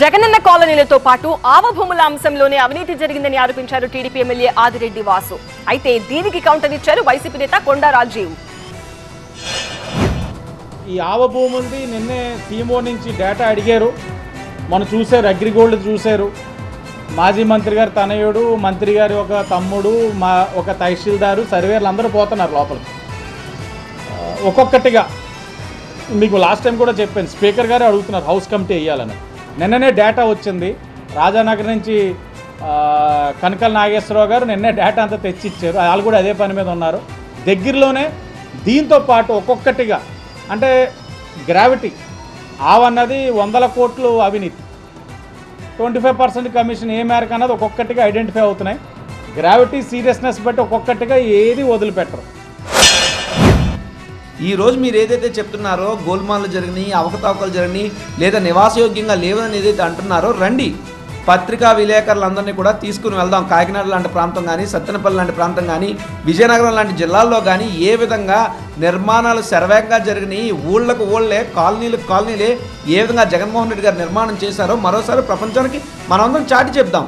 జగనన్న కాలనీలతో పాటు ఆవభూముల అంశంలోనే అవినీతి జరిగిందని ఆరోపించారు టీడీపీ ఎమ్మెల్యే ఆదిరెడ్డి వాసు. అయితే దీనికి కౌంటర్ ఇచ్చారు వైసీపీ నేత కొండా రాజీవ్. ఈ ఆవభూములది నిన్నే టీమో నుంచి డేటా అడిగారు, మనం చూశారు, అగ్రిగోల్డ్ చూశారు. మాజీ మంత్రి గారు తనయుడు, మంత్రి గారి ఒక తమ్ముడు, ఒక తహసీల్దారు, సర్వేర్లు అందరూ పోతున్నారు లోపలికి ఒక్కొక్కటిగా. మీకు లాస్ట్ టైం కూడా చెప్పాను, స్పీకర్ గారు అడుగుతున్నారు హౌస్ కమిటీ వేయాలని. నిన్ననే డేటా వచ్చింది రాజానగర్ నుంచి. కనకల నాగేశ్వరరావు గారు నిన్నే డేటా అంతా తెచ్చిచ్చారు, వాళ్ళు కూడా అదే పని మీద ఉన్నారు. దగ్గరలోనే దీంతో పాటు ఒక్కొక్కటిగా, అంటే గ్రావిటీ ఆవన్నది 100 కోట్లు అవినీతి, 25% కమిషన్ ఏ మేరకు అన్నది ఒక్కొక్కటిగా ఐడెంటిఫై అవుతున్నాయి. గ్రావిటీ సీరియస్నెస్ బట్టి ఒక్కొక్కటిగా ఏది వదిలిపెట్టరు. ఈరోజు మీరు ఏదైతే చెప్తున్నారో గోల్మాలు జరిగినాయి, అవకతవకలు జరిగినాయి, లేదా నివాసయోగ్యంగా లేవని ఏదైతే అంటున్నారో, రండి పత్రికా విలేకరులందరినీ కూడా తీసుకుని వెళ్దాం. కాకినాడ లాంటి ప్రాంతం కానీ, సత్తెనపల్లి లాంటి ప్రాంతం కానీ, విజయనగరం లాంటి జిల్లాల్లో కానీ ఏ విధంగా నిర్మాణాలు శరవేగంగా జరిగినాయి, ఊళ్ళకు ఊళ్ళే, కాలనీలకు కాలనీలే ఏ విధంగా జగన్మోహన్ రెడ్డి గారు నిర్మాణం చేశారో మరోసారి ప్రపంచానికి మనమందరం చాటి చెప్దాం.